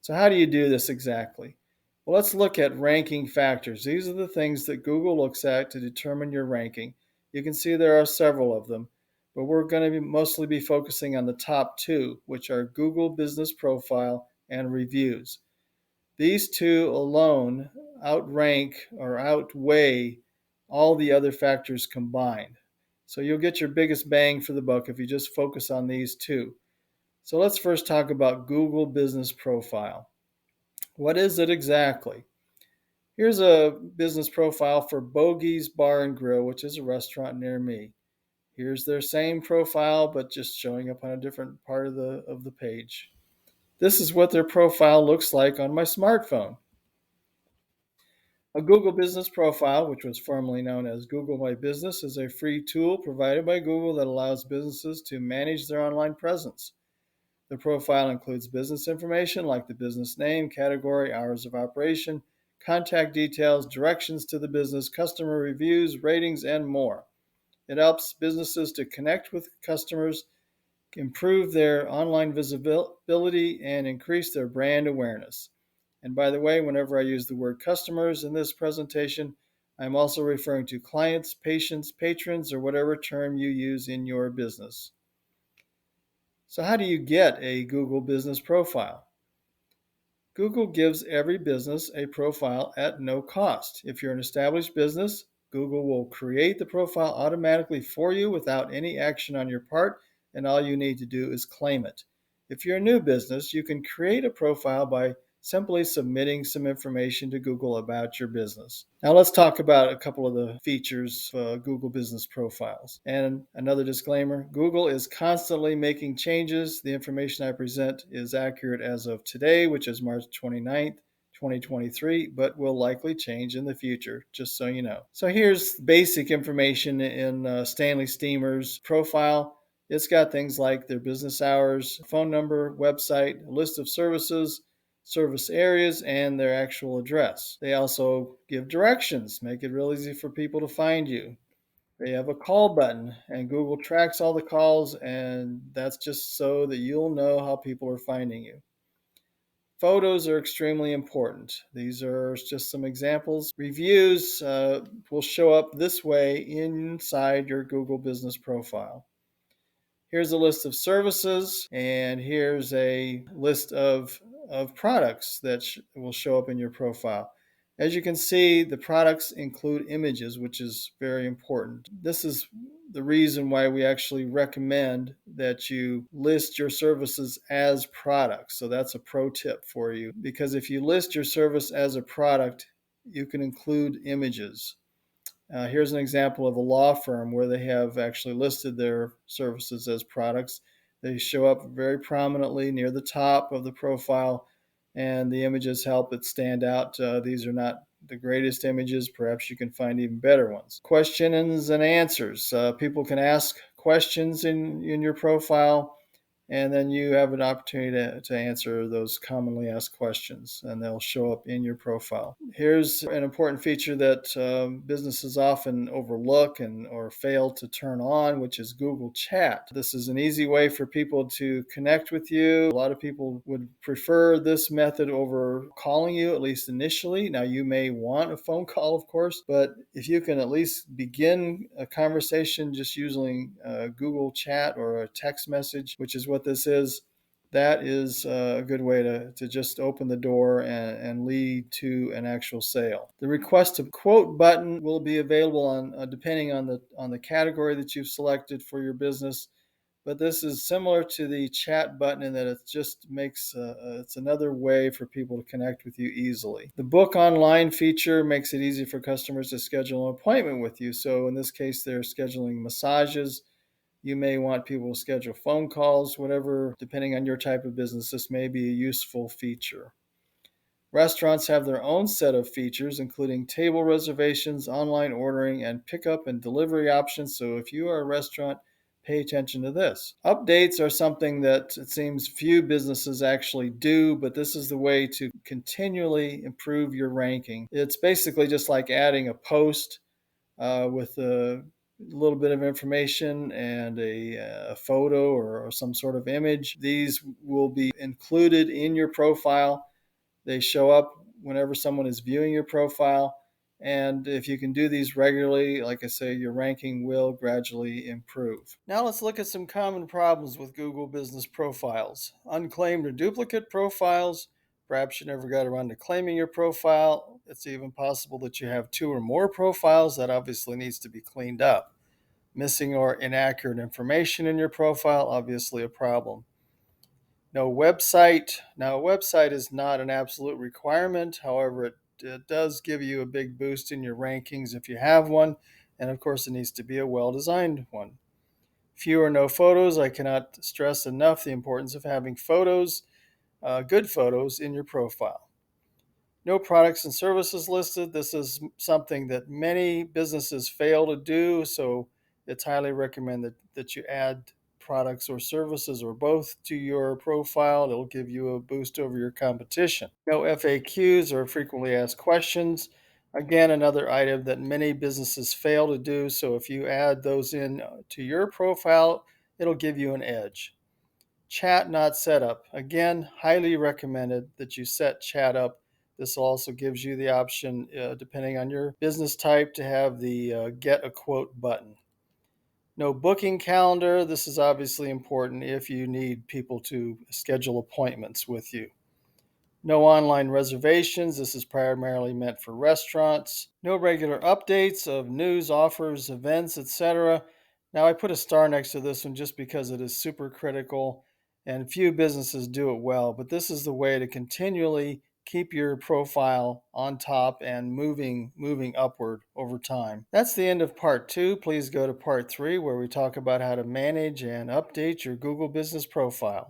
So, how do you do this exactly? Well, let's look at ranking factors. These are the things that Google looks at to determine your ranking. You can see there are several of them, but we're going to mostly be focusing on the top two, which are Google Business Profile and reviews. These two alone outrank or outweigh all the other factors combined. So you'll get your biggest bang for the buck if you just focus on these two. So let's first talk about Google Business Profile. What is it exactly? Here's a business profile for Bogey's Bar and Grill, which is a restaurant near me. Here's their same profile, but just showing up on a different part of the page. This is what their profile looks like on my smartphone. A Google Business Profile, which was formerly known as Google My Business, is a free tool provided by Google that allows businesses to manage their online presence. The profile includes business information like the business name, category, hours of operation, contact details, directions to the business, customer reviews, ratings, and more. It helps businesses to connect with customers, improve their online visibility, and increase their brand awareness. And by the way, whenever I use the word customers in this presentation, I'm also referring to clients, patients, patrons, or whatever term you use in your business. So, how do you get a Google Business Profile? Google gives every business a profile at no cost. If you're an established business, Google will create the profile automatically for you without any action on your part, and all you need to do is claim it. If you're a new business, you can create a profile by simply submitting some information to Google about your business. Now, let's talk about a couple of the features of Google Business Profiles. And another disclaimer, Google is constantly making changes. The information I present is accurate as of today, which is March 29th. 2023, but will likely change in the future, just so you know. So here's basic information in Stanley Steamer's profile. It's got things like their business hours, phone number, website, a list of services, service areas, and their actual address. They also give directions, make it real easy for people to find you. They have a call button, and Google tracks all the calls, and that's just so that you'll know how people are finding you. Photos are extremely important. These are just some examples. Reviews will show up this way inside your Google Business Profile. Here's a list of services, and here's a list of products that will show up in your profile. As you can see, the products include images, which is very important. This is the reason why we actually recommend that you list your services as products. So that's a pro tip for you, because if you list your service as a product, you can include images. Here's an example of a law firm where they have actually listed their services as products. They show up very prominently near the top of the profile, and the images help it stand out. These are not the greatest images. Perhaps you can find even better ones. Questions and answers. People can ask questions in your profile, and then you have an opportunity to answer those commonly asked questions, and they'll show up in your profile. Here's an important feature that businesses often overlook or fail to turn on, which is Google Chat. This is an easy way for people to connect with you. A lot of people would prefer this method over calling you, at least initially. Now, you may want a phone call, of course, but if you can at least begin a conversation just using Google Chat or a text message, which is what this is, that is a good way to just open the door and lead to an actual sale. The request to quote button will be available on depending on the category that you've selected for your business. But this is similar to the chat button in that it just makes it's another way for people to connect with you easily. The book online feature makes it easy for customers to schedule an appointment with you. So in this case, they're scheduling massages. You may want people to schedule phone calls, whatever, depending on your type of business. This may be a useful feature. Restaurants have their own set of features, including table reservations, online ordering, and pickup and delivery options. So if you are a restaurant, pay attention to this. Updates are something that it seems few businesses actually do, but this is the way to continually improve your ranking. It's basically just like adding a post with a little bit of information and a photo or some sort of image. These will be included in your profile, They show up whenever someone is viewing your profile. And if you can do these regularly, like I say, your ranking will gradually improve. Now let's look at some common problems with Google business profiles. Unclaimed or duplicate profiles. Perhaps you never got around to claiming your profile. It's even possible that you have two or more profiles. That obviously needs to be cleaned up. Missing or inaccurate information in your profile, obviously a problem. No website. Now, a website is not an absolute requirement. However, it does give you a big boost in your rankings if you have one. And of course, it needs to be a well designed one. Few or no photos. I cannot stress enough the importance of having photos, good photos, in your profile. No products and services listed. This is something that many businesses fail to do, so it's highly recommended that you add products or services or both to your profile. It'll give you a boost over your competition. No FAQs or frequently asked questions. Again, another item that many businesses fail to do, so if you add those in to your profile, it'll give you an edge. Chat not setup. Again, highly recommended that you set chat up. This also gives you the option, depending on your business type, to have the get a quote button. No booking calendar. This is obviously important if you need people to schedule appointments with you. No online reservations. This is primarily meant for restaurants. No regular updates of news, offers, events, etc. Now, I put a star next to this one just because it is super critical and few businesses do it well, but this is the way to continually keep your profile on top and moving upward over time. That's the end of part 2. Please go to part 3 where we talk about how to manage and update your Google business profile.